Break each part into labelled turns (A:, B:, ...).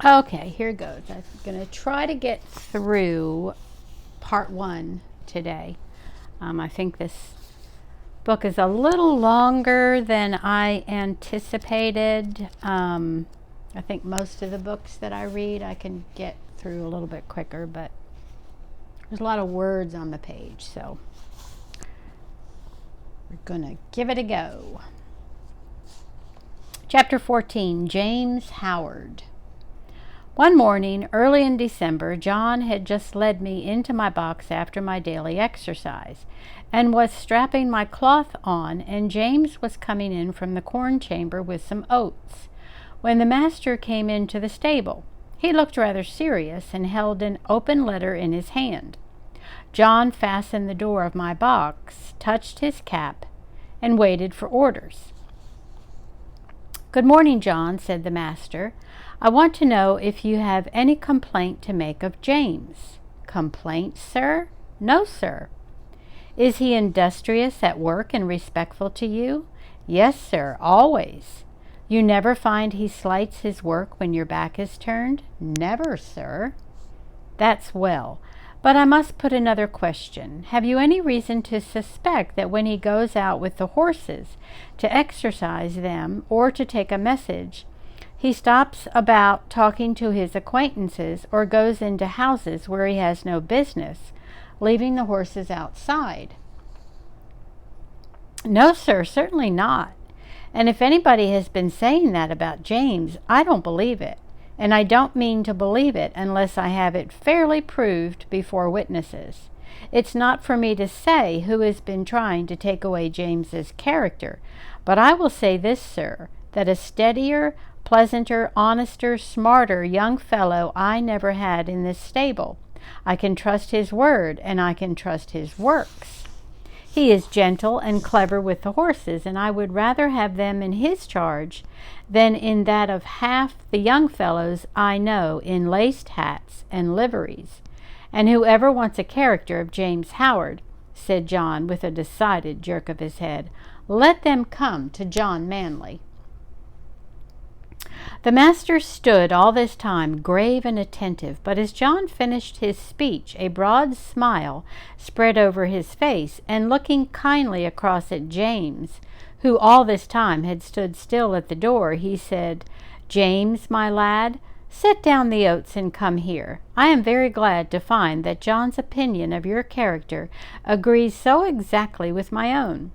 A: Okay, here goes. I'm going to try to get through part one today. I think this book is a little longer than I anticipated. I think most of the books that I read I can get through a little bit quicker, but there's a lot of words on the page, so we're going to give it a go. Chapter 14, James Howard. One morning, early in December, John had just led me into my box after my daily exercise, and was strapping my cloth on, and James was coming in from the corn chamber with some oats, when the master came into the stable. He looked rather serious, and held an open letter in his hand. John fastened the door of my box, touched his cap, and waited for orders. "Good morning, John," said the master. "I want to know if you have any complaint to make of James." "Complaint, sir?" "No, sir." "Is he industrious at work and respectful to you?" "Yes, sir, always." "You never find he slights his work when your back is turned?" "Never, sir." "That's well. But I must put another question. Have you any reason to suspect that when he goes out with the horses to exercise them or to take a message, he stops about talking to his acquaintances or goes into houses where he has no business, leaving the horses outside?" "No, sir, certainly not. And if anybody has been saying that about James, I don't believe it. And I don't mean to believe it unless I have it fairly proved before witnesses. It's not for me to say who has been trying to take away James's character, but I will say this, sir, that a steadier, pleasanter, honester, smarter young fellow I never had in this stable. I can trust his word, and I can trust his works. He is gentle and clever with the horses, and I would rather have them in his charge than in that of half the young fellows I know in laced hats and liveries. And whoever wants a character of James Howard," said John with a decided jerk of his head, "let them come to John Manley." The master stood all this time grave and attentive, but as John finished his speech a broad smile spread over his face, and looking kindly across at James, who all this time had stood still at the door, he said, "James, my lad, set down the oats and come here. I am very glad to find that John's opinion of your character agrees so exactly with my own.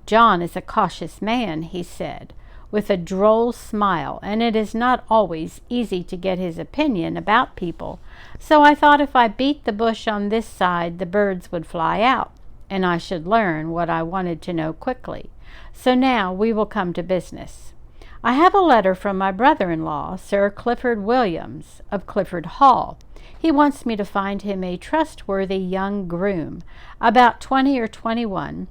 A: John is a cautious man," he said, with a droll smile, "and it is not always easy to get his opinion about people, so I thought if I beat the bush on this side the birds would fly out, and I should learn what I wanted to know quickly. So now we will come to business. I have a letter from my brother-in-law, Sir Clifford Williams, of Clifford Hall. He wants me to find him a trustworthy young groom, about 20 or 21,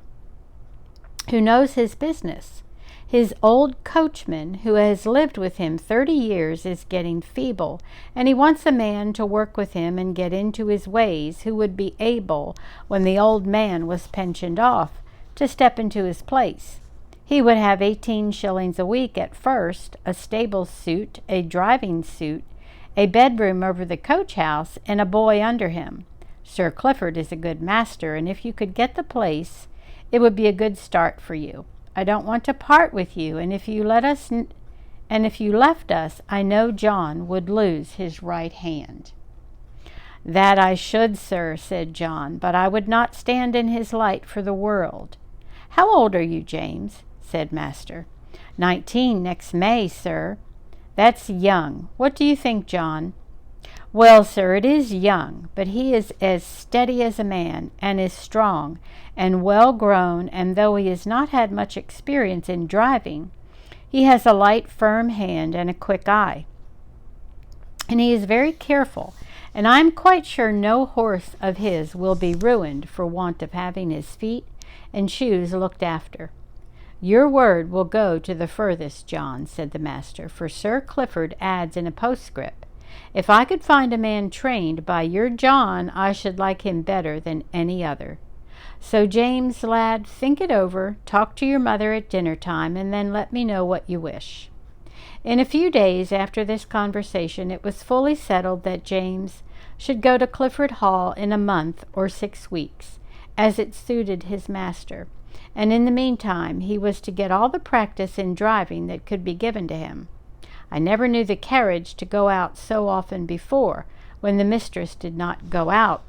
A: who knows his business. His old coachman, who has lived with him 30 years, is getting feeble, and he wants a man to work with him and get into his ways who would be able, when the old man was pensioned off, to step into his place. He would have 18 shillings a week at first, a stable suit, a driving suit, a bedroom over the coach house, and a boy under him. Sir Clifford is a good master, and if you could get the place, it would be a good start for you. I don't want to part with you, and if you left us, I know John would lose his right hand." "That I should, sir," said John, "but I would not stand in his light for the world." "How old are you, James?" said master. 19 next May, sir." "That's young. What do you think, John?" "Well, sir, it is young, but he is as steady as a man, and is strong, and well grown, and though he has not had much experience in driving, he has a light, firm hand and a quick eye. And he is very careful, and I am quite sure no horse of his will be ruined for want of having his feet and shoes looked after." "Your word will go to the furthest, John," said the master, for Sir Clifford adds in a postscript, "If I could find a man trained by your John, I should like him better than any other. So, James, lad, think it over, talk to your mother at dinner time, and then let me know what you wish." In a few days after this conversation, it was fully settled that James should go to Clifford Hall in a month or 6 weeks, as it suited his master, and in the meantime he was to get all the practice in driving that could be given to him. I never knew the carriage to go out so often before. When the mistress did not go out,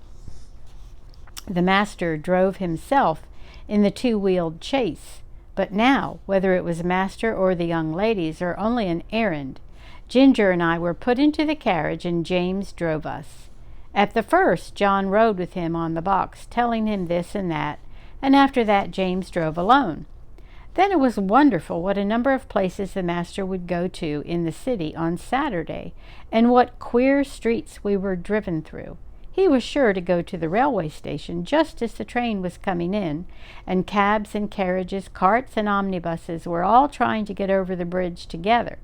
A: the master drove himself in the 2-wheeled chaise. But now, whether it was master or the young ladies, or only an errand, Ginger and I were put into the carriage, and James drove us. At the first, John rode with him on the box, telling him this and that, and after that James drove alone. Then it was wonderful what a number of places the master would go to in the city on Saturday, and what queer streets we were driven through. He was sure to go to the railway station just as the train was coming in, and cabs and carriages, carts and omnibuses were all trying to get over the bridge together.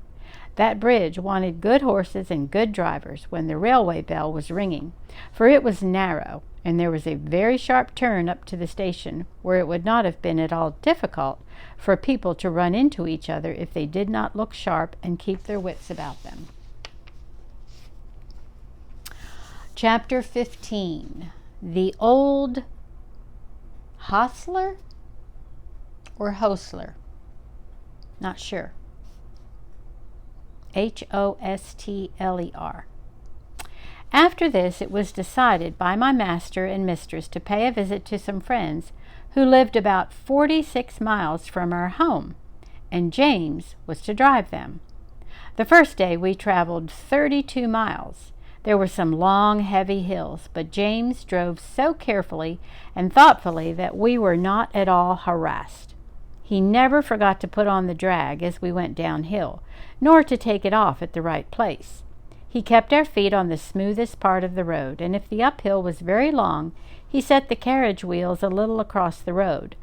A: That bridge wanted good horses and good drivers when the railway bell was ringing, for it was narrow, and there was a very sharp turn up to the station, where it would not have been at all difficult for people to run into each other if they did not look sharp and keep their wits about them. Chapter 15. The Old Hostler or Hostler? Not sure. Hostler. After this, it was decided by my master and mistress to pay a visit to some friends who lived about 46 miles from our home, and James was to drive them. The first day we traveled 32 miles. There were some long, heavy hills, but James drove so carefully and thoughtfully that we were not at all harassed. He never forgot to put on the drag as we went downhill, nor to take it off at the right place. He kept our feet on the smoothest part of the road, and if the uphill was very long, he set the carriage wheels a little across the road,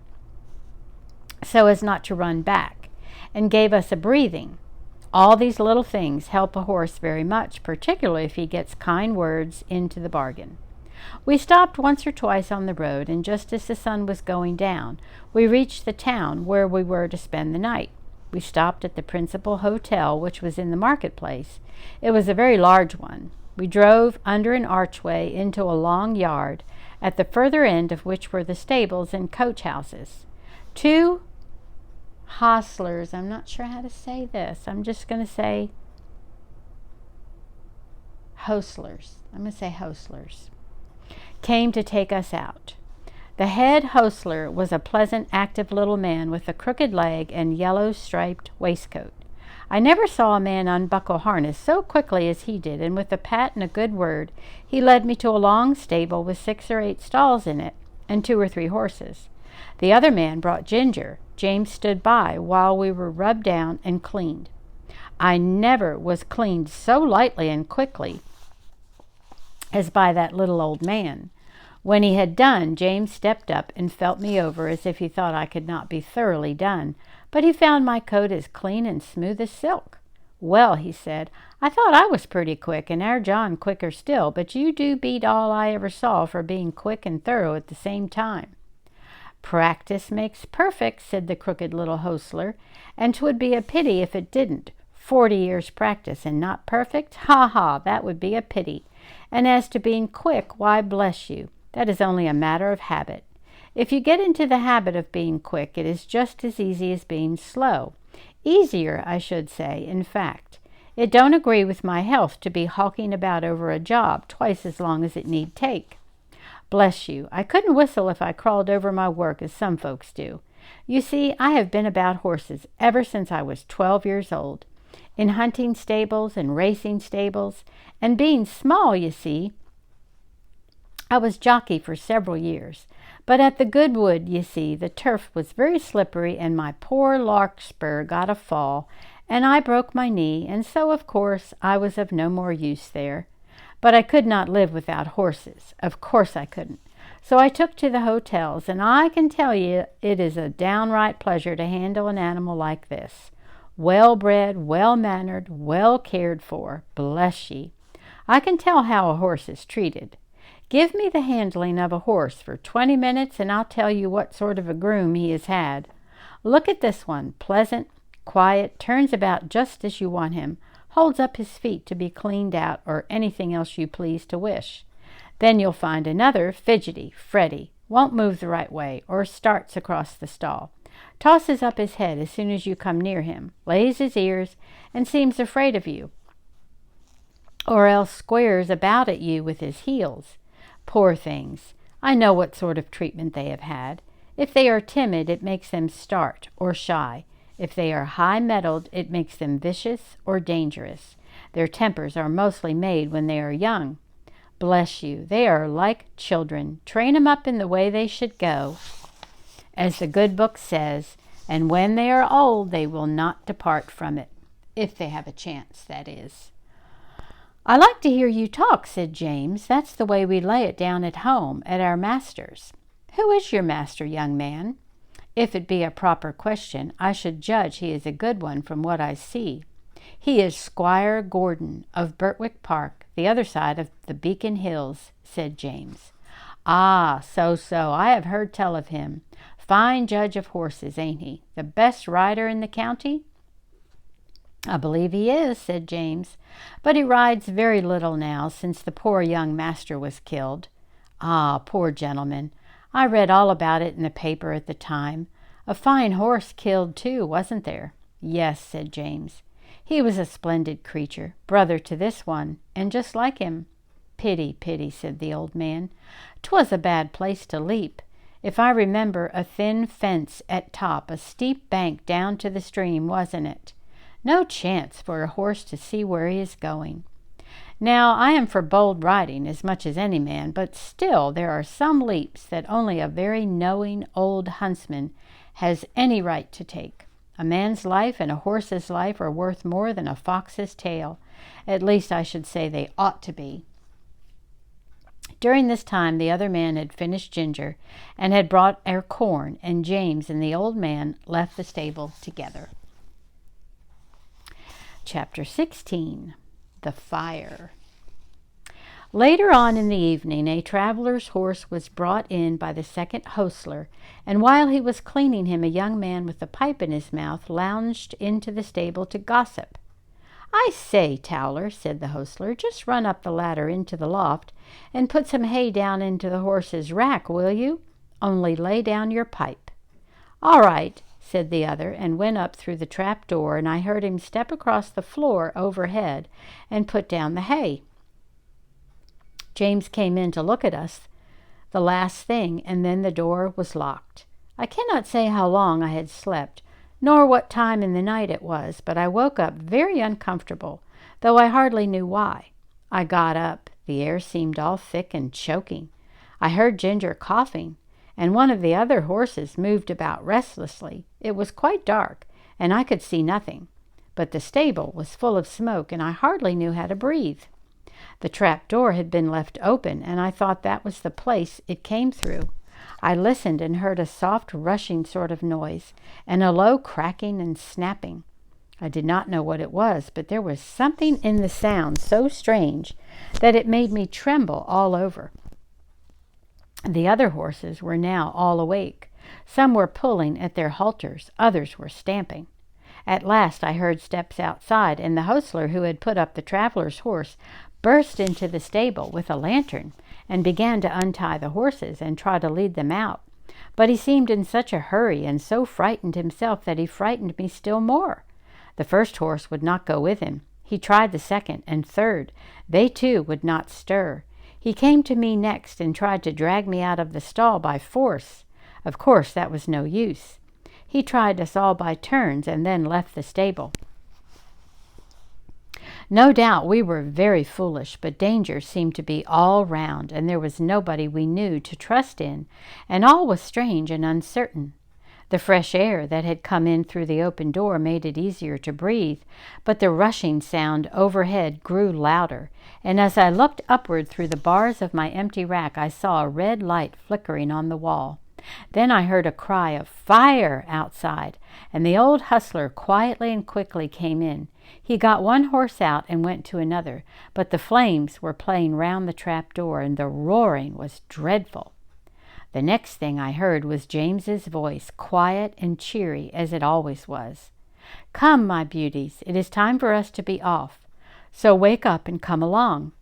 A: so as not to run back, and gave us a breathing. All these little things help a horse very much, particularly if he gets kind words into the bargain. We stopped once or twice on the road, and just as the sun was going down, we reached the town where we were to spend the night. We stopped at the principal hotel, which was in the marketplace. It was a very large one. We drove under an archway into a long yard, at the further end of which were the stables and coach houses. 2 hostlers, I'm not sure how to say this. I'm just going to say hostlers. I'm going to say hostlers. Came to take us out. The head hostler was a pleasant, active little man with a crooked leg and yellow striped waistcoat. I never saw a man unbuckle harness so quickly as he did, and with a pat and a good word, he led me to a long stable with 6 or 8 stalls in it, and 2 or 3 horses. The other man brought Ginger. James stood by while we were rubbed down and cleaned. I never was cleaned so lightly and quickly as by that little old man. When he had done, James stepped up and felt me over as if he thought I could not be thoroughly done, but he found my coat as clean and smooth as silk. "Well," he said, "I thought I was pretty quick, and our John quicker still, but you do beat all I ever saw for being quick and thorough at the same time." "Practice makes perfect," said the crooked little hostler, "and 'twould be a pity if it didn't. 40 years' practice and not perfect? Ha ha, that would be a pity. And as to being quick, why, bless you, that is only a matter of habit. If you get into the habit of being quick, it is just as easy as being slow. Easier, I should say, in fact. It don't agree with my health to be hawking about over a job twice as long as it need take. Bless you, I couldn't whistle if I crawled over my work as some folks do. You see, I have been about horses ever since I was 12 years old, in hunting stables and racing stables, and being small, you see, I was jockey for several years. But at the Goodwood, you see, the turf was very slippery, and my poor larkspur got a fall, and I broke my knee, and so, of course, I was of no more use there. But I could not live without horses. Of course I couldn't. So I took to the hotels, and I can tell you it is a downright pleasure to handle an animal like this. Well-bred, well-mannered, well cared for, bless ye. I can tell how a horse is treated. Give me the handling of a horse for 20 minutes, and I'll tell you what sort of a groom he has had. Look at this one, pleasant, quiet, turns about just as you want him, holds up his feet to be cleaned out, or anything else you please to wish. Then you'll find another, fidgety, fretty, won't move the right way, or starts across the stall, tosses up his head as soon as you come near him, lays his ears, and seems afraid of you, or else squares about at you with his heels. Poor things! I know what sort of treatment they have had. If they are timid, it makes them start or shy. If they are high-mettled, it makes them vicious or dangerous. Their tempers are mostly made when they are young. Bless you, they are like children. Train 'em up in the way they should go, as the good book says, and when they are old, they will not depart from it. If they have a chance, that is. I like to hear you talk, said James. That's the way we lay it down at home, at our master's. Who is your master, young man? If it be a proper question, I should judge he is a good one from what I see. He is Squire Gordon of Birtwick Park, the other side of the Beacon Hills, said James. Ah, so, I have heard tell of him. Fine judge of horses, ain't he? The best rider in the county? I believe he is, said James, but he rides very little now since the poor young master was killed. Ah, poor gentleman! I read all about it in the paper at the time. A fine horse killed, too, wasn't there? Yes, said James. He was a splendid creature, brother to this one, and just like him. Pity, pity, said the old man. 'Twas a bad place to leap. If I remember, a thin fence at top, a steep bank down to the stream, wasn't it? No chance for a horse to see where he is going. Now, I am for bold riding as much as any man, but still there are some leaps that only a very knowing old huntsman has any right to take. A man's life and a horse's life are worth more than a fox's tail. At least I should say they ought to be. During this time the other man had finished ginger and had brought our corn, and James and the old man left the stable together. Chapter 16. The Fire. Later on in the evening, a traveler's horse was brought in by the second hostler, and while he was cleaning him, a young man with a pipe in his mouth lounged into the stable to gossip. I say, Towler, said the hostler, just run up the ladder into the loft and put some hay down into the horse's rack, will you? Only lay down your pipe. All right, said the other, and went up through the trap door, and I heard him step across the floor overhead and put down the hay. James came in to look at us the last thing, and then the door was locked. I cannot say how long I had slept, nor what time in the night it was, but I woke up very uncomfortable, though I hardly knew why. I got up. The air seemed all thick and choking. I heard Ginger coughing, and one of the other horses moved about restlessly. It was quite dark, and I could see nothing, but the stable was full of smoke, and I hardly knew how to breathe. The trap door had been left open, and I thought that was the place it came through. I listened and heard a soft rushing sort of noise, and a low cracking and snapping. I did not know what it was, but there was something in the sound so strange that it made me tremble all over. The other horses were now all awake. Some were pulling at their halters, others were stamping. At last I heard steps outside, and the hostler who had put up the traveler's horse burst into the stable with a lantern and began to untie the horses and try to lead them out. But he seemed in such a hurry and so frightened himself that he frightened me still more. The first horse would not go with him. He tried the second and third. They too would not stir. He came to me next and tried to drag me out of the stall by force. Of course that was no use. He tried us all by turns and then left the stable. No doubt we were very foolish, but danger seemed to be all round, and there was nobody we knew to trust in, and all was strange and uncertain. The fresh air that had come in through the open door made it easier to breathe, but the rushing sound overhead grew louder, and as I looked upward through the bars of my empty rack, I saw a red light flickering on the wall. Then I heard a cry of "Fire!" outside, and the old hustler quietly and quickly came in. He got one horse out and went to another, but the flames were playing round the trap door, and the roaring was dreadful. The next thing I heard was James's voice, quiet and cheery as it always was. "Come, my beauties, it is time for us to be off. So wake up and come along."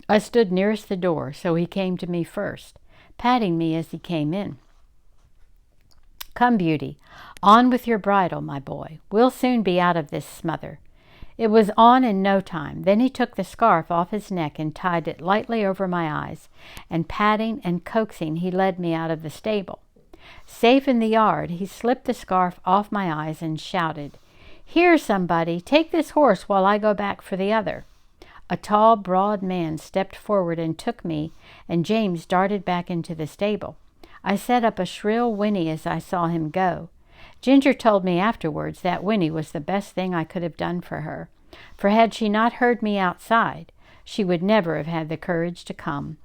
A: I stood nearest the door, so he came to me first, patting me as he came in. "Come, Beauty, on with your bridle, my boy. We'll soon be out of this smother." It was on in no time. Then he took the scarf off his neck and tied it lightly over my eyes, and patting and coaxing he led me out of the stable. Safe in the yard, he slipped the scarf off my eyes and shouted, "Here, somebody, take this horse while I go back for the other." A tall, broad man stepped forward and took me, and James darted back into the stable. I set up a shrill whinny as I saw him go. Ginger told me afterwards that whinny was the best thing I could have done for her, for had she not heard me outside, she would never have had the courage to come.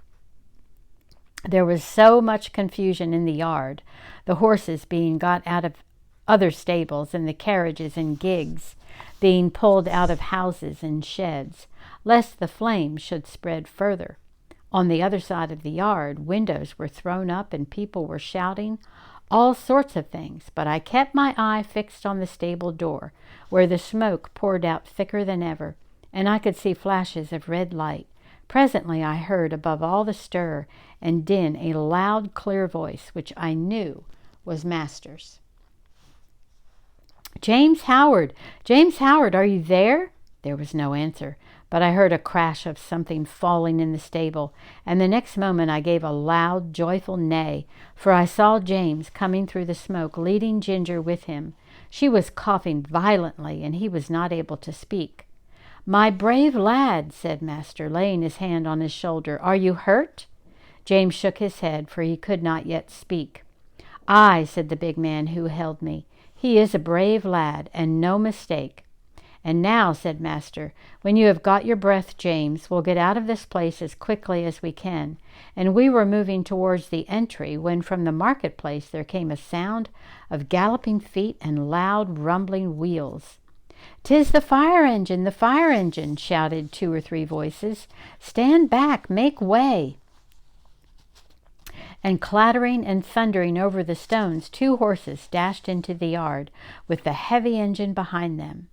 A: There was so much confusion in the yard, the horses being got out of other stables and the carriages and gigs being pulled out of houses and sheds, lest the flames should spread further. On the other side of the yard, windows were thrown up and people were shouting all sorts of things, but I kept my eye fixed on the stable door, where the smoke poured out thicker than ever, and I could see flashes of red light. Presently I heard above all the stir and din a loud, clear voice, which I knew was Master's. "James Howard! James Howard, are you there?" There was no answer, but I heard a crash of something falling in the stable, and the next moment I gave a loud, joyful neigh, for I saw James coming through the smoke, leading Ginger with him. She was coughing violently, and he was not able to speak. "My brave lad," said Master, laying his hand on his shoulder, "are you hurt?" James shook his head, for he could not yet speak. "Aye," said the big man who held me, "he is a brave lad, and no mistake." "And now," said Master, "when you have got your breath, James, we'll get out of this place as quickly as we can." And we were moving towards the entry when from the marketplace there came a sound of galloping feet and loud rumbling wheels. "'Tis the fire engine, the fire engine!" shouted 2 or 3 voices. "Stand back, make way!" And clattering and thundering over the stones, 2 horses dashed into the yard with the heavy engine behind them.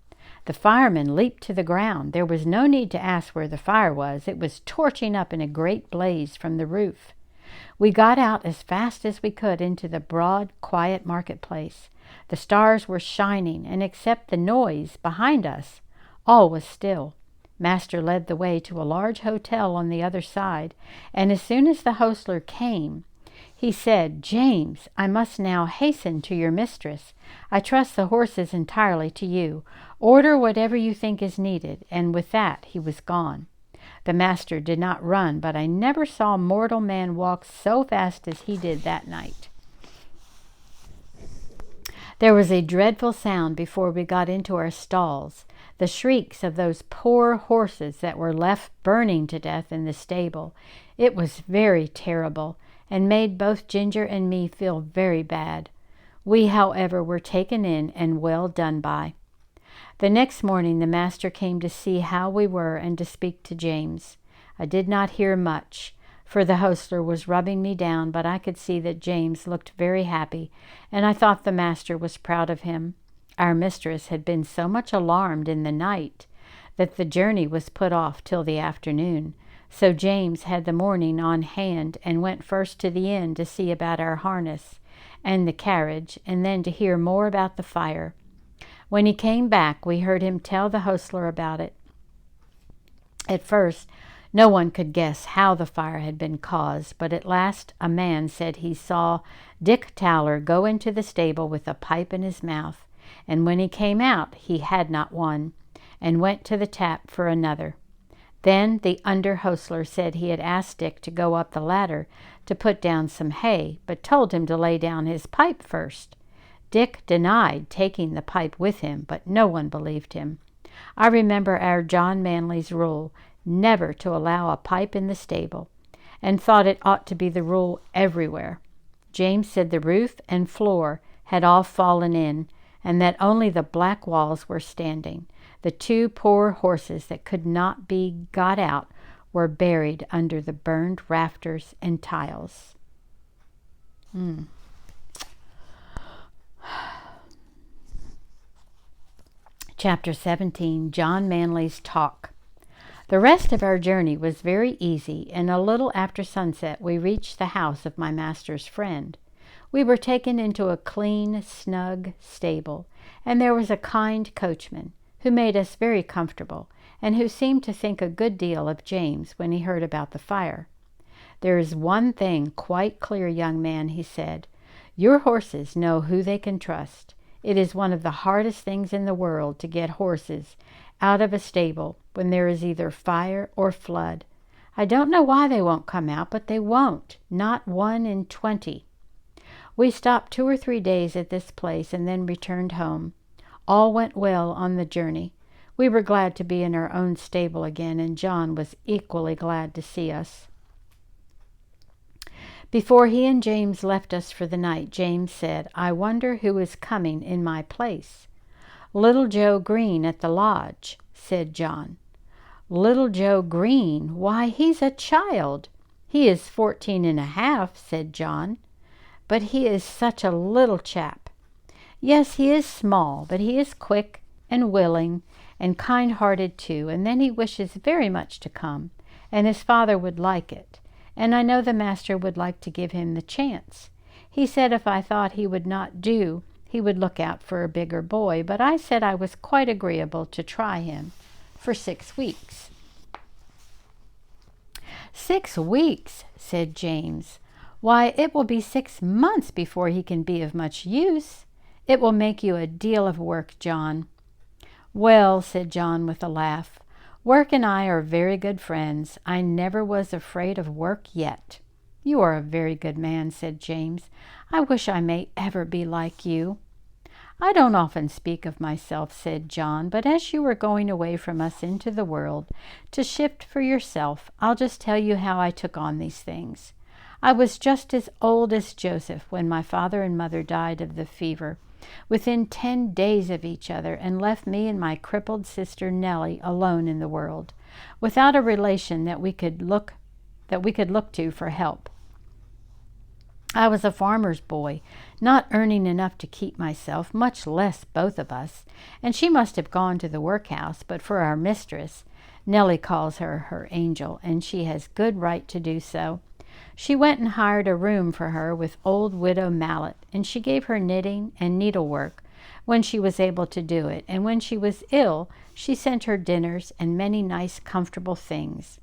A: The firemen leaped to the ground. There was no need to ask where the fire was. It was torching up in a great blaze from the roof. We got out as fast as we could into the broad, quiet marketplace. The stars were shining, and except the noise behind us, all was still. Master led the way to a large hotel on the other side, and as soon as the hostler came, he said, "James, I must now hasten to your mistress. I trust the horses entirely to you. Order whatever you think is needed," and with that he was gone. The master did not run, but I never saw mortal man walk so fast as he did that night. There was a dreadful sound before we got into our stalls, the shrieks of those poor horses that were left burning to death in the stable. It was very terrible, and made both Ginger and me feel very bad. We, however, were taken in and well done by. The next morning the master came to see how we were and to speak to James. I did not hear much, for the hostler was rubbing me down, but I could see that James looked very happy, and I thought the master was proud of him. Our mistress had been so much alarmed in the night that the journey was put off till the afternoon, so James had the morning on hand and went first to the inn to see about our harness and the carriage, and then to hear more about the fire. When he came back, we heard him tell the hostler about it. At first, no one could guess how the fire had been caused, but at last a man said he saw Dick Towler go into the stable with a pipe in his mouth, and when he came out he had not one, and went to the tap for another. Then the under-hostler said he had asked Dick to go up the ladder to put down some hay, but told him to lay down his pipe first. Dick denied taking the pipe with him, but no one believed him. I remember our John Manley's rule never to allow a pipe in the stable, and thought it ought to be the rule everywhere. James said the roof and floor had all fallen in, and that only the black walls were standing. The 2 poor horses that could not be got out were buried under the burned rafters and tiles. Chapter 17, John Manley's Talk. The rest of our journey was very easy, and a little after sunset we reached the house of my master's friend. We were taken into a clean, snug stable, and there was a kind coachman, who made us very comfortable, and who seemed to think a good deal of James when he heard about the fire. "There is one thing quite clear, young man," he said. "Your horses know who they can trust. It is one of the hardest things in the world to get horses out of a stable when there is either fire or flood. I don't know why they won't come out, but they won't, not 1 in 20. We stopped 2 or 3 days at this place and then returned home. All went well on the journey. We were glad to be in our own stable again, and John was equally glad to see us. Before he and James left us for the night, James said, "I wonder who is coming in my place." "Little Joe Green at the lodge," said John. "Little Joe Green? Why, he's a child." "He is 14 and a half," said John. "But he is such a little chap." "Yes, he is small, but he is quick and willing and kind-hearted too, and then he wishes very much to come, and his father would like it. And I know the master would like to give him the chance. He said if I thought he would not do, he would look out for a bigger boy, but I said I was quite agreeable to try him for 6 weeks. 6 weeks, said James. Why, it will be 6 months before he can be of much use. It will make you a deal of work, John. Well, said John with a laugh, work and I are very good friends. I never was afraid of work yet. You are a very good man, said James. I wish I may ever be like you. I don't often speak of myself, said John, but as you are going away from us into the world to shift for yourself, I'll just tell you how I took on these things. I was just as old as Joseph when my father and mother died of the fever, within 10 days of each other, and left me and my crippled sister Nellie alone in the world, without a relation that we could look to for help. I was a farmer's boy, not earning enough to keep myself, much less both of us, and she must have gone to the workhouse but for our mistress. Nellie calls her angel, and she has good right to do so. She went and hired a room for her with old widow Mallet, and she gave her knitting and needlework when she was able to do it, and when she was ill she sent her dinners and many nice comfortable things,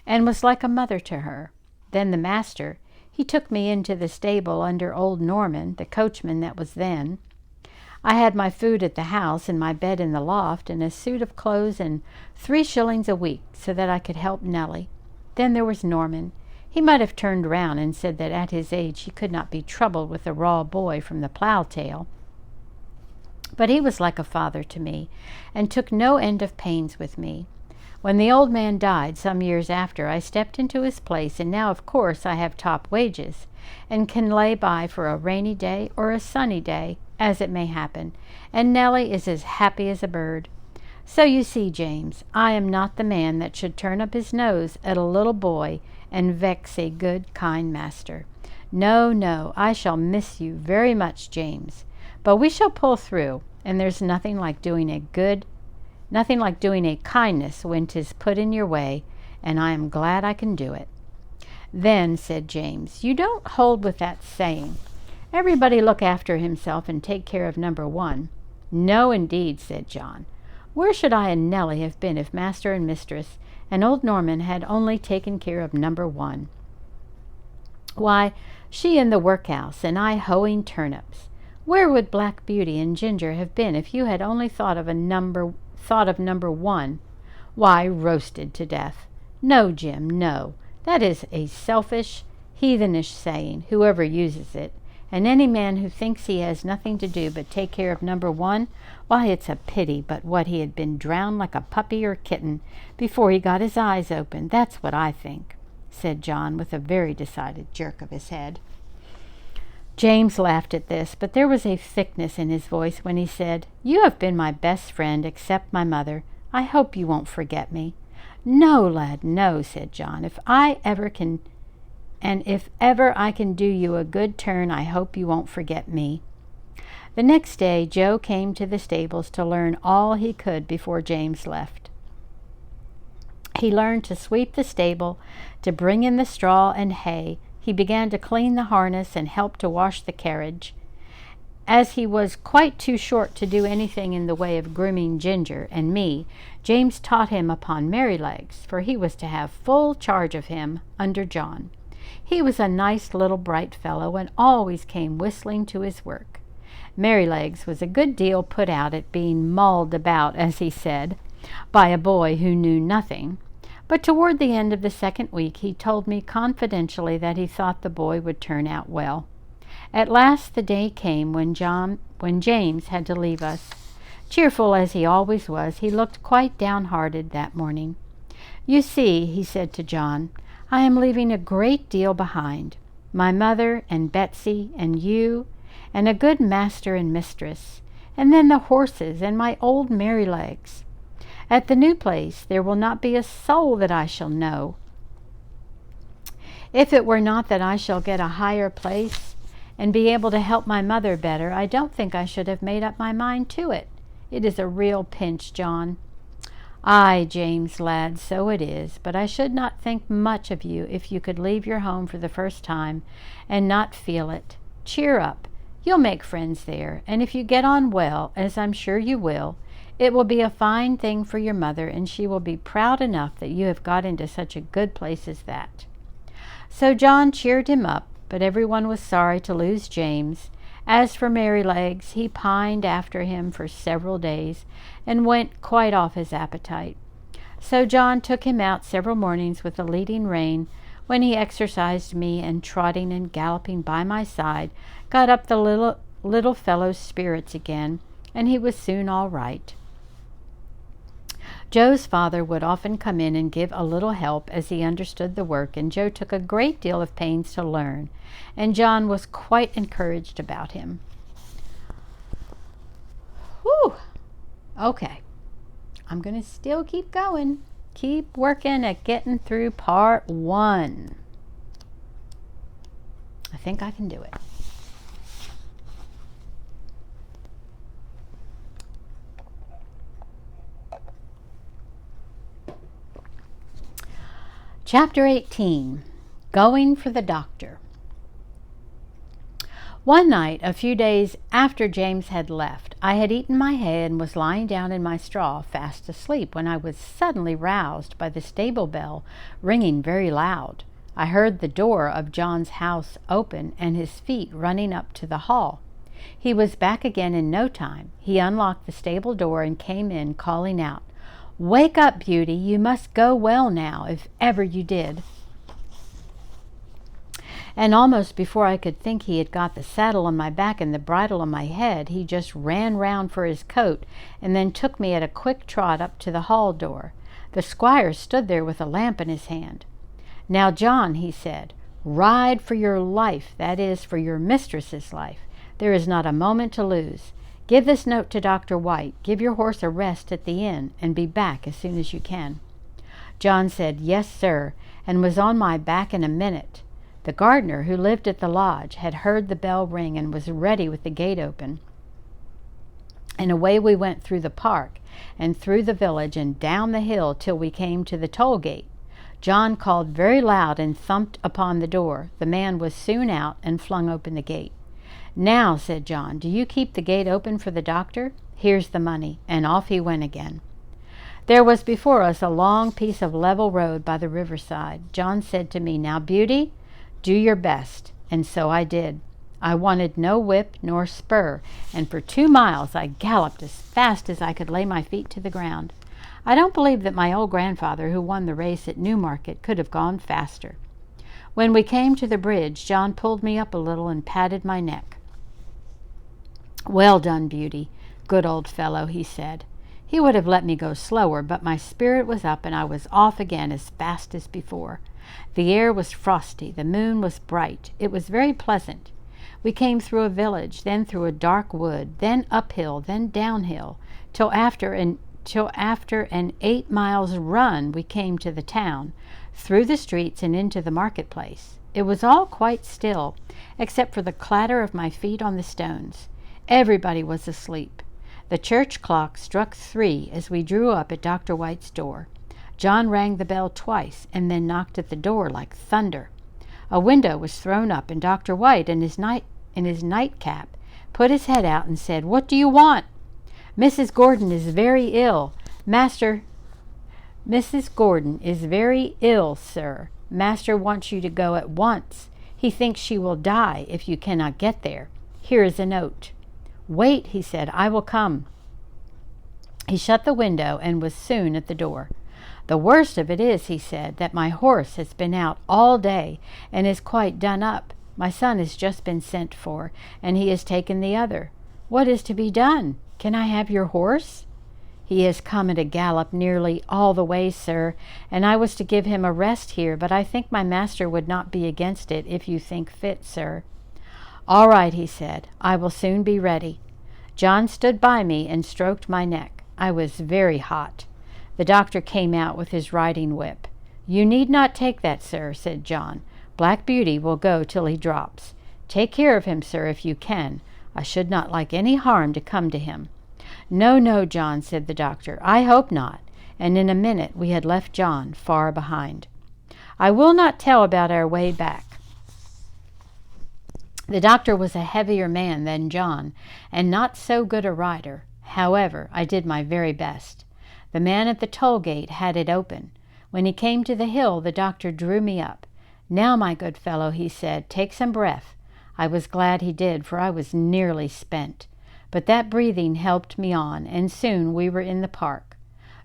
A: and was like a mother to her. Then the master, he took me into the stable under old Norman, the coachman that was then. I had my food at the house and my bed in the loft and a suit of clothes and 3 shillings a week so that I could help Nellie. Then there was Norman. He might have turned round and said that at his age he could not be troubled with a raw boy from the plough-tail. But he was like a father to me, and took no end of pains with me. When the old man died some years after, I stepped into his place, and now of course I have top wages, and can lay by for a rainy day or a sunny day, as it may happen, and Nellie is as happy as a bird. So you see, James, I am not the man that should turn up his nose at a little boy and vex a good, kind master. No, no, I shall miss you very much, James, but we shall pull through, and there's nothing like doing a kindness when 'tis put in your way, and I am glad I can do it. Then, said James, you don't hold with that saying, everybody look after himself and take care of number 1. No, indeed, said John. Where should I and Nellie have been if master and mistress and old Norman had only taken care of number 1? Why, she in the workhouse, and I hoeing turnips. Where would Black Beauty and Ginger have been if you had only thought of number 1? Why, roasted to death. No, Jim, no. That is a selfish, heathenish saying, whoever uses it. And any man who thinks he has nothing to do but take care of number 1, why, it's a pity but what he had been drowned like a puppy or kitten before he got his eyes open. That's what I think, said John with a very decided jerk of his head. James laughed at this, but there was a thickness in his voice when he said, You have been my best friend except my mother. I hope you won't forget me. No, lad, no, said John. If ever I can do you a good turn, I hope you won't forget me. The next day, Joe came to the stables to learn all he could before James left. He learned to sweep the stable, to bring in the straw and hay. He began to clean the harness and help to wash the carriage. As he was quite too short to do anything in the way of grooming Ginger and me, James taught him upon Merrylegs, for he was to have full charge of him under John. He was a nice little bright fellow and always came whistling to his work. Merrylegs was a good deal put out at being mauled about, as he said, by a boy who knew nothing, but toward the end of the second week he told me confidentially that he thought the boy would turn out well. At last the day came when James had to leave us. Cheerful as he always was, he looked quite downhearted that morning. "You see," he said to John, "I am leaving a great deal behind. My mother and Betsy and you, and a good master and mistress, and then the horses and my old Merrylegs. At the new place there will not be a soul that I shall know. If it were not that I shall get a higher place and be able to help my mother better, I don't think I should have made up my mind to it. It is a real pinch, John." "Aye, James, lad, so it is, but I should not think much of you if you could leave your home for the first time and not feel it. Cheer up. You'll make friends there, and if you get on well, as I'm sure you will, it will be a fine thing for your mother, and she will be proud enough that you have got into such a good place as that." So John cheered him up, but everyone was sorry to lose James. As for Merrylegs, he pined after him for several days and went quite off his appetite. So John took him out several mornings with a leading rein, when he exercised me, and trotting and galloping by my side got up the little fellow's spirits again, and he was soon all right. Joe's father would often come in and give a little help, as he understood the work, and Joe took a great deal of pains to learn, and John was quite encouraged about him. Whew! Okay, I'm going to still keep going. Keep working at getting through part 1. I think I can do it. Chapter 18. Going for the Doctor. One night, a few days after James had left, I had eaten my hay and was lying down in my straw fast asleep when I was suddenly roused by the stable bell ringing very loud. I heard the door of John's house open and his feet running up to the hall. He was back again in no time. He unlocked the stable door and came in, calling out, "Wake up, Beauty, you must go well now, if ever you did." And almost before I could think he had got the saddle on my back and the bridle on my head, he just ran round for his coat and then took me at a quick trot up to the hall door. The squire stood there with a lamp in his hand. "Now, John," he said, "ride for your life, that is, for your mistress's life. There is not a moment to lose. Give this note to Dr. White, give your horse a rest at the inn, and be back as soon as you can." John said, "Yes, sir," and was on my back in a minute. The gardener, who lived at the lodge, had heard the bell ring and was ready with the gate open. And away we went through the park, and through the village, and down the hill till we came to the toll gate. John called very loud and thumped upon the door. The man was soon out and flung open the gate. "Now," said John, "do you keep the gate open for the doctor? Here's the money," and off he went again. There was before us a long piece of level road by the riverside. John said to me, "Now, Beauty, do your best," and so I did. I wanted no whip nor spur, and for 2 miles I galloped as fast as I could lay my feet to the ground. I don't believe that my old grandfather, who won the race at Newmarket, could have gone faster. When we came to the bridge, John pulled me up a little and patted my neck. "Well done, Beauty. Good old fellow," he said. He would have let me go slower, but my spirit was up and I was off again as fast as before. The air was frosty, the moon was bright. It was very pleasant. We came through a village, then through a dark wood, then uphill, then downhill, till after an 8 miles run we came to the town, through the streets and into the marketplace. It was all quite still, except for the clatter of my feet on the stones. Everybody was asleep. The church clock struck 3 as we drew up at Dr. White's door. John rang the bell twice and then knocked at the door like thunder. A window was thrown up, and Dr. White, in his nightcap, put his head out and said, "What do you want?" "Mrs. Gordon is very ill. Mrs. Gordon is very ill, sir. Master wants you to go at once. He thinks she will die if you cannot get there. Here is a note." "Wait," he said, "I will come." He shut the window and was soon at the door. "The worst of it is," he said, "that my horse has been out all day and is quite done up. My son has just been sent for, and he has taken the other. What is to be done? Can I have your horse?" "He has come at a gallop nearly all the way, sir, and I was to give him a rest here, but I think my master would not be against it if you think fit, sir." "All right," he said, "I will soon be ready." John stood by me and stroked my neck. I was very hot. The doctor came out with his riding whip. "You need not take that, sir," said John. "Black Beauty will go till he drops. Take care of him, sir, if you can. I should not like any harm to come to him." "No, no, John," said the doctor, "I hope not." And in a minute we had left John far behind. I will not tell about our way back. The doctor was a heavier man than John, and not so good a rider. However, I did my very best. The man at the toll gate had it open. When he came to the hill, the doctor drew me up. "Now, my good fellow," he said, "take some breath." I was glad he did, for I was nearly spent. But that breathing helped me on, and soon we were in the park.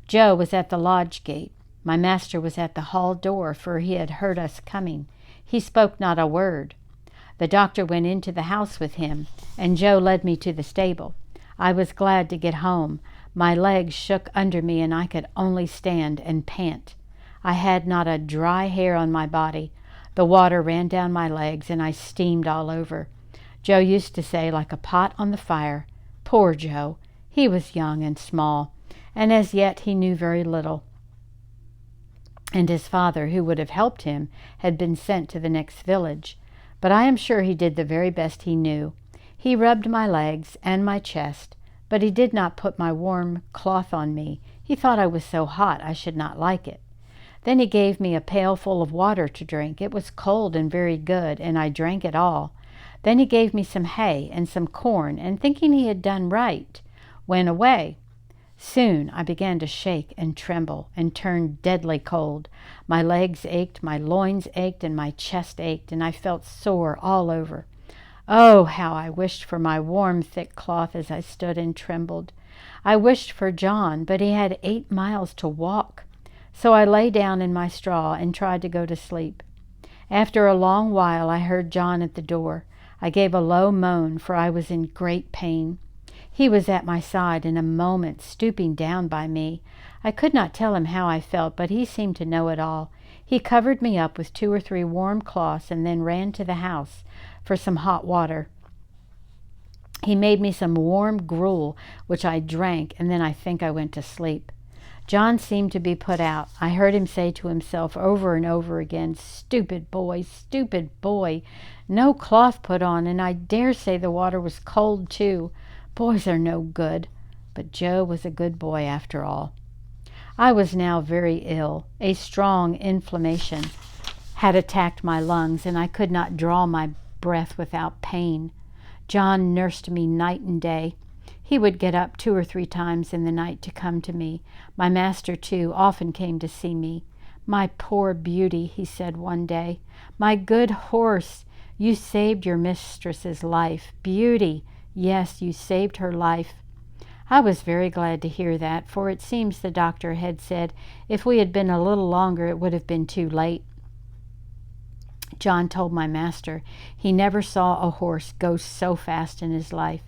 A: Joe was at the lodge gate. My master was at the hall door, for he had heard us coming. He spoke not a word. The doctor went into the house with him, and Joe led me to the stable. I was glad to get home. My legs shook under me, and I could only stand and pant. I had not a dry hair on my body. The water ran down my legs, and I steamed all over. Joe used to say, "like a pot on the fire." Poor Joe! He was young and small, and as yet he knew very little. And his father, who would have helped him, had been sent to the next village. But I am sure he did the very best he knew. He rubbed my legs and my chest, but he did not put my warm cloth on me. He thought I was so hot I should not like it. Then he gave me a pail full of water to drink. It was cold and very good, and I drank it all. Then he gave me some hay and some corn, and thinking he had done right, went away. Soon I began to shake and tremble, and turned deadly cold. My legs ached, my loins ached, and my chest ached, and I felt sore all over. Oh, how I wished for my warm, thick cloth as I stood and trembled. I wished for John, but he had 8 miles to walk. So I lay down in my straw and tried to go to sleep. After a long while I heard John at the door. I gave a low moan, for I was in great pain. He was at my side in a moment, stooping down by me. I could not tell him how I felt, but he seemed to know it all. He covered me up with 2 or 3 warm cloths and then ran to the house for some hot water. He made me some warm gruel, which I drank, and then I think I went to sleep. John seemed to be put out. I heard him say to himself over and over again, "Stupid boy, stupid boy. No cloth put on, and I dare say the water was cold too. Boys are no good." But Joe was a good boy after all. I was now very ill. A strong inflammation had attacked my lungs, and I could not draw my breath without pain. John nursed me night and day. He would get up 2 or 3 times in the night to come to me. My master, too, often came to see me. "My poor Beauty," he said one day. "My good horse, you saved your mistress's life. Beauty, yes, you saved her life." I was very glad to hear that, for it seems the doctor had said if we had been a little longer it would have been too late. John told my master he never saw a horse go so fast in his life.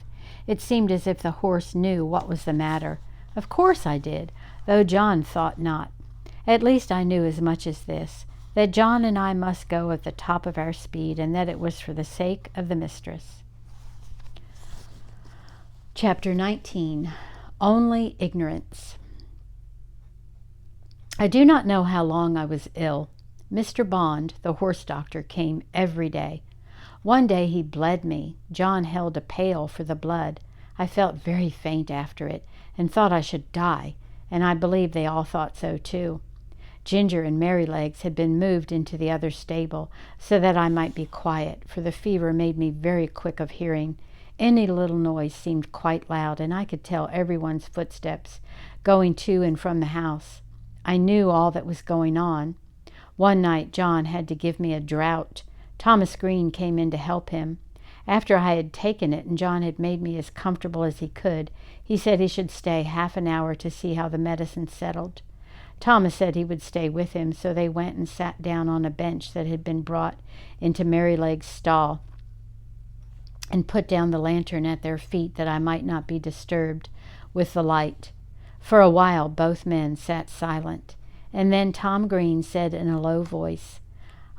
A: It seemed as if the horse knew what was the matter. Of course I did, though John thought not. At least I knew as much as this, that John and I must go at the top of our speed, and that it was for the sake of the mistress. Chapter 19. Only Ignorance. I do not know how long I was ill. Mr. Bond, the horse doctor, came every day. One day he bled me. John held a pail for the blood. I felt very faint after it, and thought I should die, and I believe they all thought so too. Ginger and Merrylegs had been moved into the other stable, so that I might be quiet, for the fever made me very quick of hearing. Any little noise seemed quite loud, and I could tell everyone's footsteps going to and from the house. I knew all that was going on. One night John had to give me a draught. Thomas Green came in to help him. After I had taken it and John had made me as comfortable as he could, he said he should stay half an hour to see how the medicine settled. Thomas said he would stay with him, so they went and sat down on a bench that had been brought into Merrylegs' stall, and put down the lantern at their feet that I might not be disturbed with the light. For a while both men sat silent, and then Tom Green said in a low voice,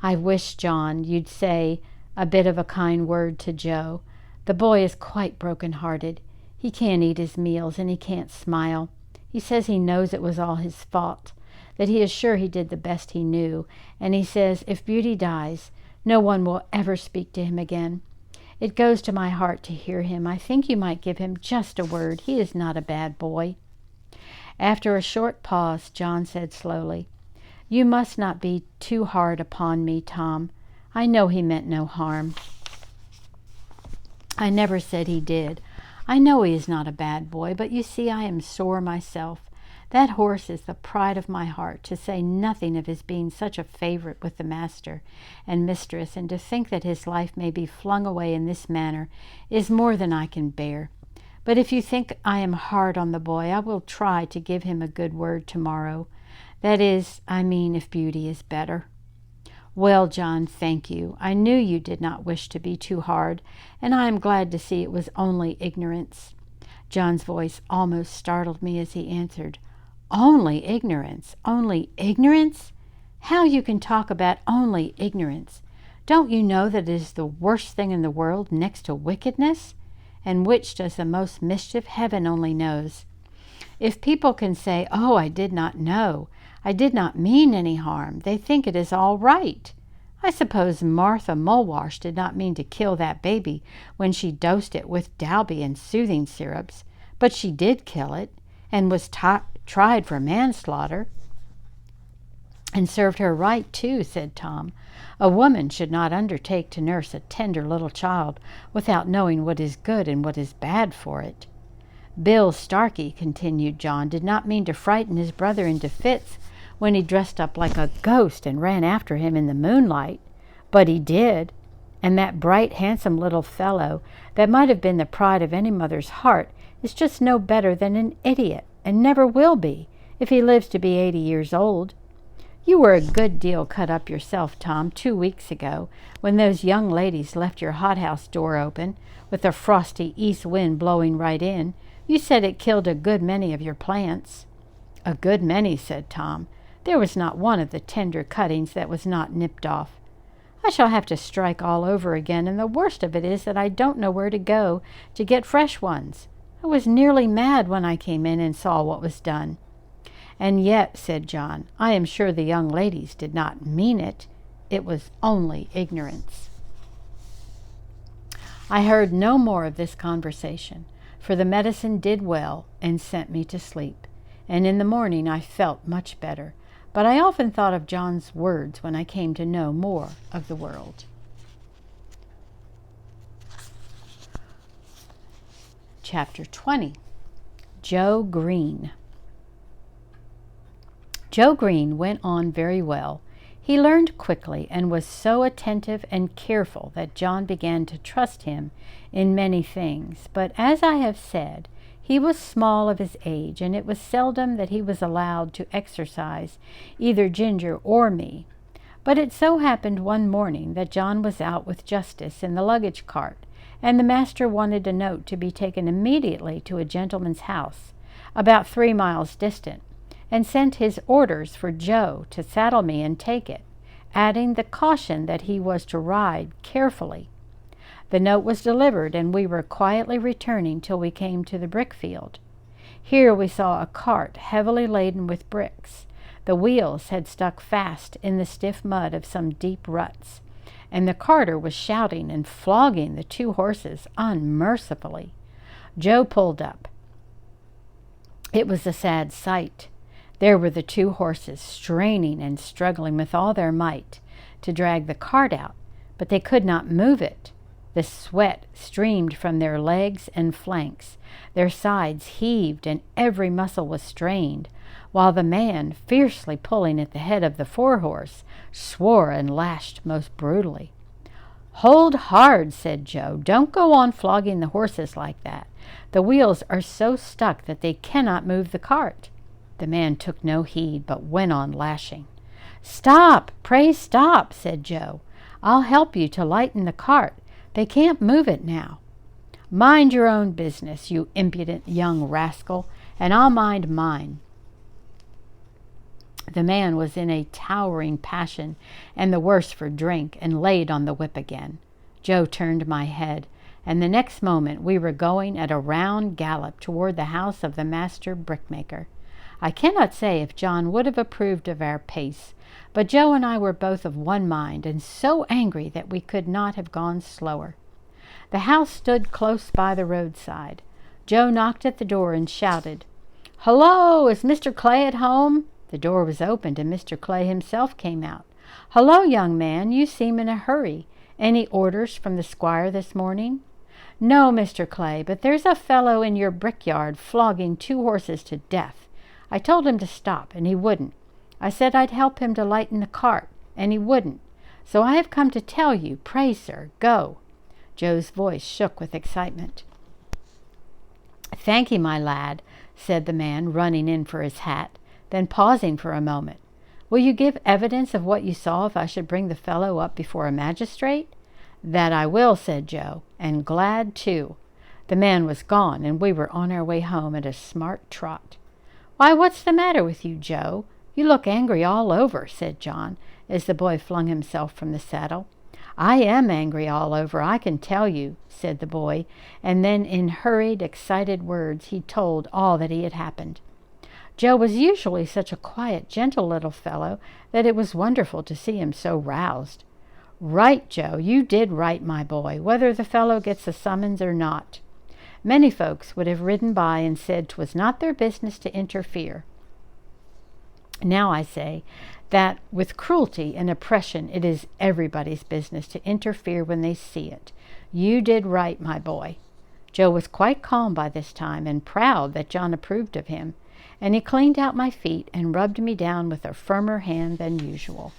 A: "I wish, John, you'd say a bit of a kind word to Joe. The boy is quite broken-hearted. He can't eat his meals, and he can't smile. He says he knows it was all his fault, that he is sure he did the best he knew, and he says if Beauty dies, no one will ever speak to him again. It goes to my heart to hear him. I think you might give him just a word. He is not a bad boy." After a short pause, John said slowly, "You must not be too hard upon me, Tom. I know he meant no harm. I never said he did. I know he is not a bad boy, but you see I am sore myself. That horse is the pride of my heart, to say nothing of his being such a favorite with the master and mistress, and to think that his life may be flung away in this manner is more than I can bear. But if you think I am hard on the boy, I will try to give him a good word tomorrow. That is, I mean, if Beauty is better." "Well, John, thank you. I knew you did not wish to be too hard, and I am glad to see it was only ignorance." John's voice almost startled me as he answered, "Only ignorance? Only ignorance? How you can talk about only ignorance? Don't you know that it is the worst thing in the world next to wickedness? And which does the most mischief, heaven only knows. If people can say, 'Oh, I did not know. I did not mean any harm,' they think it is all right. I suppose Martha Mulwash did not mean to kill that baby when she dosed it with Dalby and soothing syrups, but she did kill it, and was tried for manslaughter." "And served her right, too," said Tom. "A woman should not undertake to nurse a tender little child without knowing what is good and what is bad for it." "Bill Starkey," continued John, "did not mean to frighten his brother into fits when he dressed up like a ghost and ran after him in the moonlight. But he did. And that bright, handsome little fellow that might have been the pride of any mother's heart is just no better than an idiot, and never will be, if he lives to be 80 years old. You were a good deal cut up yourself, Tom, 2 weeks ago, when those young ladies left your hothouse door open, with a frosty east wind blowing right in. You said it killed a good many of your plants." "A good many," said Tom. "There was not one of the tender cuttings that was not nipped off. I shall have to strike all over again, and the worst of it is that I don't know where to go to get fresh ones. I was nearly mad when I came in and saw what was done." "And yet," said John, "I am sure the young ladies did not mean it. It was only ignorance." I heard no more of this conversation, for the medicine did well and sent me to sleep, and in the morning I felt much better, but I often thought of John's words when I came to know more of the world. Chapter 20. Joe Green. Joe Green went on very well. He learned quickly and was so attentive and careful that John began to trust him in many things. But as I have said, he was small of his age, and it was seldom that he was allowed to exercise either Ginger or me. But it so happened one morning that John was out with Justice in the luggage cart, and the master wanted a note to be taken immediately to a gentleman's house, about 3 miles distant, and sent his orders for Joe to saddle me and take it, adding the caution that he was to ride carefully. The note was delivered, and we were quietly returning till we came to the brick field. Here we saw a cart heavily laden with bricks. The wheels had stuck fast in the stiff mud of some deep ruts, and the carter was shouting and flogging the 2 horses unmercifully. Joe pulled up. It was a sad sight. There were the two horses, straining and struggling with all their might to drag the cart out, but they could not move it. The sweat streamed from their legs and flanks. Their sides heaved, and every muscle was strained, while the man, fiercely pulling at the head of the fore-horse, swore and lashed most brutally. "Hold hard," said Joe. "Don't go on flogging the horses like that. The wheels are so stuck that they cannot move the cart." The man took no heed, but went on lashing. "Stop! Pray stop!" said Joe. "I'll help you to lighten the cart. They can't move it now." "Mind your own business, you impudent young rascal, and I'll mind mine." The man was in a towering passion, and the worse for drink, and laid on the whip again. Joe turned my head, and the next moment we were going at a round gallop toward the house of the master brickmaker. I cannot say if John would have approved of our pace, but Joe and I were both of one mind, and so angry that we could not have gone slower. The house stood close by the roadside. Joe knocked at the door and shouted, "Hello, is Mr. Clay at home?" The door was opened, and Mr. Clay himself came out. "Hello, young man, you seem in a hurry. Any orders from the squire this morning?" "No, Mr. Clay, but there's a fellow in your brickyard flogging two horses to death. I told him to stop, and he wouldn't. I said I'd help him to lighten the cart, and he wouldn't. So I have come to tell you, pray, sir, go." Joe's voice shook with excitement. "Thank you, my lad," said the man, running in for his hat, then pausing for a moment. "Will you give evidence of what you saw if I should bring the fellow up before a magistrate?" "That I will," said Joe, "and glad too." The man was gone, and we were on our way home at a smart trot. "Why, what's the matter with you, Joe? You look angry all over," said John, as the boy flung himself from the saddle. "I am angry all over, I can tell you," said the boy, and then in hurried, excited words he told all that had happened. Joe was usually such a quiet, gentle little fellow that it was wonderful to see him so roused. "Right, Joe, you did right, my boy, whether the fellow gets a summons or not. Many folks would have ridden by and said 'twas not their business to interfere. Now I say that with cruelty and oppression it is everybody's business to interfere when they see it. You did right, my boy." Joe was quite calm by this time, and proud that John approved of him, and he cleaned out my feet and rubbed me down with a firmer hand than usual.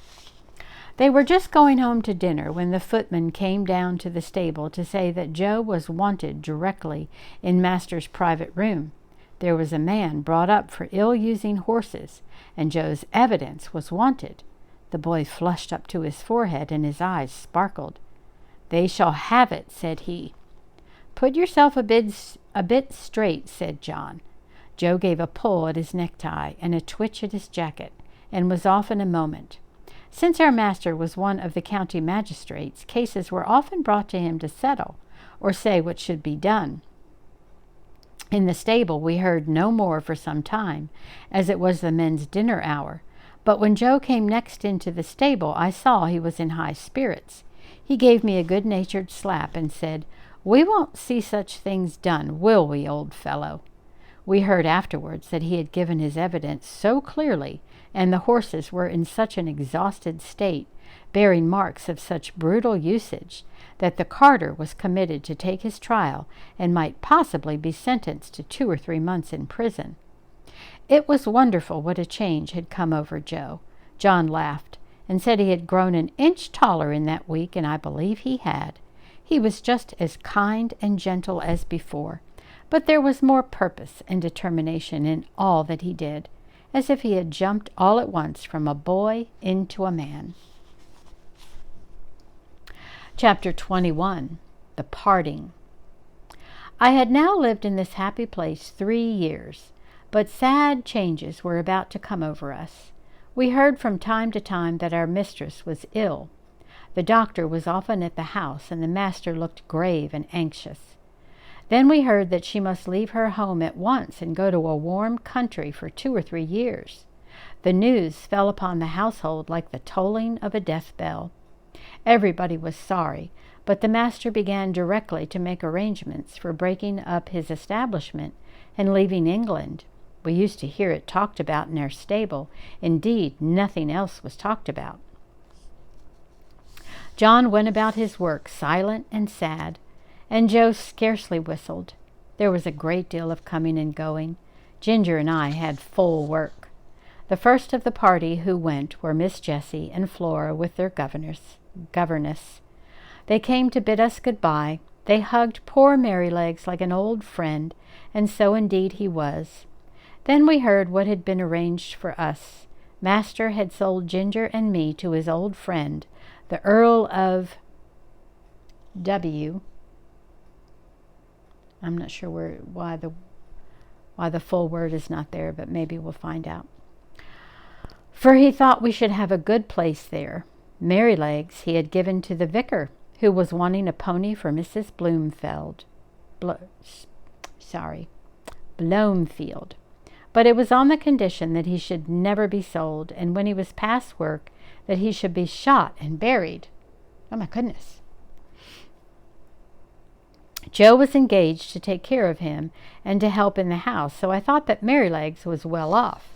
A: They were just going home to dinner when the footman came down to the stable to say that Joe was wanted directly in master's private room. There was a man brought up for ill-using horses, and Joe's evidence was wanted. The boy flushed up to his forehead, and his eyes sparkled. "They shall have it," said he. "Put yourself a bit straight," said John. Joe gave a pull at his necktie and a twitch at his jacket, and was off in a moment. Since our master was one of the county magistrates, cases were often brought to him to settle, or say what should be done. In the stable we heard no more for some time, as it was the men's dinner hour, but when Joe came next into the stable I saw he was in high spirits. He gave me a good-natured slap and said, "We won't see such things done, will we, old fellow?" We heard afterwards that he had given his evidence so clearly, and the horses were in such an exhausted state, bearing marks of such brutal usage, that the carter was committed to take his trial and might possibly be sentenced to 2 or 3 months in prison. It was wonderful what a change had come over Joe. John laughed and said he had grown an inch taller in that week, and I believe he had. He was just as kind and gentle as before, but there was more purpose and determination in all that he did, as if he had jumped all at once from a boy into a man. Chapter 21. The Parting. I had now lived in this happy place 3 years, but sad changes were about to come over us. We heard from time to time that our mistress was ill. The doctor was often at the house, and the master looked grave and anxious. Then we heard that she must leave her home at once and go to a warm country for 2 or 3 years. The news fell upon the household like the tolling of a death bell. Everybody was sorry, but the master began directly to make arrangements for breaking up his establishment and leaving England. We used to hear it talked about in our stable. Indeed, nothing else was talked about. John went about his work silent and sad, and Joe scarcely whistled. There was a great deal of coming and going. Ginger and I had full work. The first of the party who went were Miss Jessie and Flora with their governess. They came to bid us good-bye. They hugged poor Merrylegs like an old friend, and so indeed he was. Then we heard what had been arranged for us. Master had sold Ginger and me to his old friend, the Earl of W. I'm not sure why the full word is not there, but maybe we'll find out. For he thought we should have a good place there. Merrylegs he had given to the vicar, who was wanting a pony for Mrs. Blomefield. But it was on the condition that he should never be sold, and when he was past work, that he should be shot and buried. Oh, my goodness. Joe was engaged to take care of him and to help in the house, so I thought that Merrylegs was well off.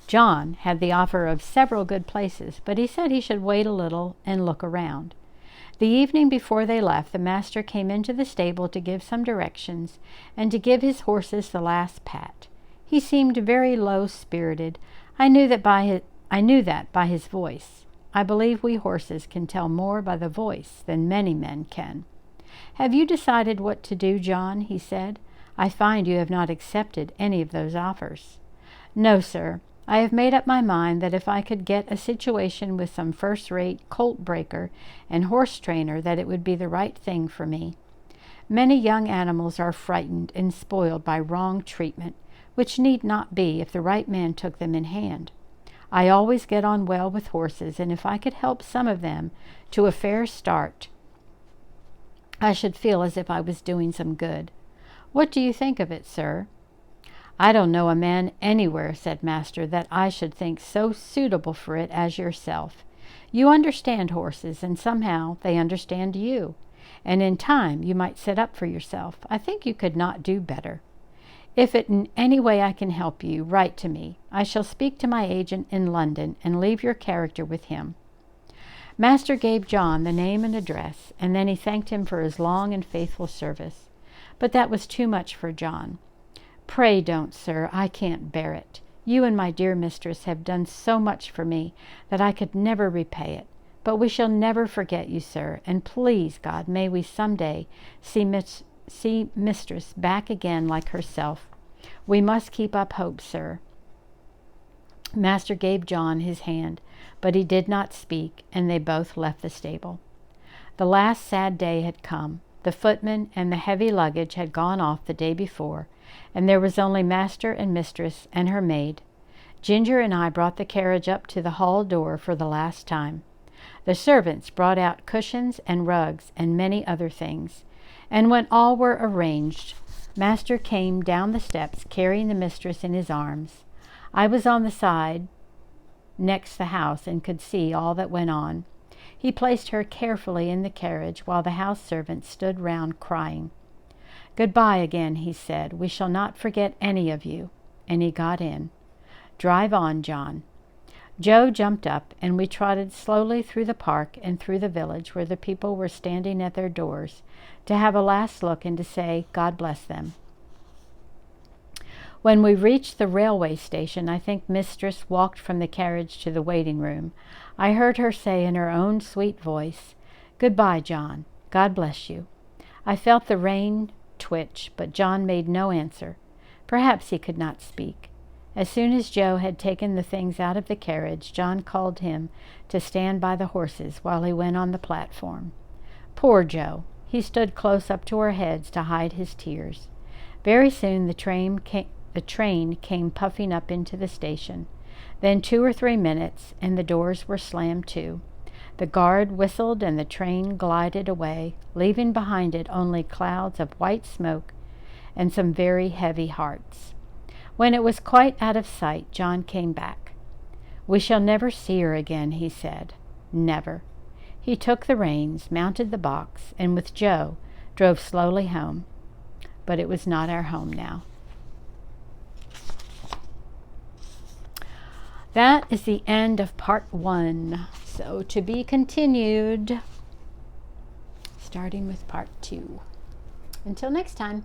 A: John had the offer of several good places, but he said he should wait a little and look around. The evening before they left, the master came into the stable to give some directions and to give his horses the last pat. He seemed very low-spirited. I knew that by his voice. I believe we horses can tell more by the voice than many men can. "Have you decided what to do, John?" he said. "I find you have not accepted any of those offers." "No, sir. I have made up my mind that if I could get a situation with some first-rate colt breaker and horse trainer, that it would be the right thing for me. Many young animals are frightened and spoiled by wrong treatment, which need not be if the right man took them in hand. I always get on well with horses, and if I could help some of them to a fair start, I should feel as if I was doing some good. What do you think of it, sir?" "I don't know a man anywhere," said Master, "that I should think so suitable for it as yourself. You understand horses, and somehow they understand you. And in time you might set up for yourself. I think you could not do better. If in any way I can help you, write to me. I shall speak to my agent in London and leave your character with him." Master gave John the name and address, and then he thanked him for his long and faithful service. But that was too much for John. "Pray don't, sir. I can't bear it. You and my dear mistress have done so much for me that I could never repay it. But we shall never forget you, sir, and please God, may we some day see mistress back again like herself. We must keep up hope, sir." Master gave John his hand, but he did not speak, and they both left the stable. The last sad day had come. The footman and the heavy luggage had gone off the day before, and there was only master and mistress and her maid. Ginger and I brought the carriage up to the hall door for the last time. The servants brought out cushions and rugs and many other things, and when all were arranged, Master came down the steps carrying the mistress in his arms. I was on the side next the house and could see all that went on. He placed her carefully in the carriage while the house servants stood round crying. "Good-bye again," he said. "We shall not forget any of you." And he got in. "Drive on, John." Joe jumped up, and we trotted slowly through the park and through the village, where the people were standing at their doors, to have a last look and to say, "God bless them." When we reached the railway station, I think mistress walked from the carriage to the waiting room. I heard her say in her own sweet voice, "Good-bye, John. God bless you." I felt the rein twitch, but John made no answer. Perhaps he could not speak. As soon as Joe had taken the things out of the carriage, John called him to stand by the horses while he went on the platform. Poor Joe! He stood close up to our heads to hide his tears. Very soon the train came puffing up into the station. Then 2 or 3 minutes, and the doors were slammed to. The guard whistled, and the train glided away, leaving behind it only clouds of white smoke and some very heavy hearts. When it was quite out of sight, John came back. "We shall never see her again," he said. "Never." He took the reins, mounted the box, and with Joe drove slowly home. But it was not our home now. That is the end of part 1. So to be continued, starting with part 2. Until next time.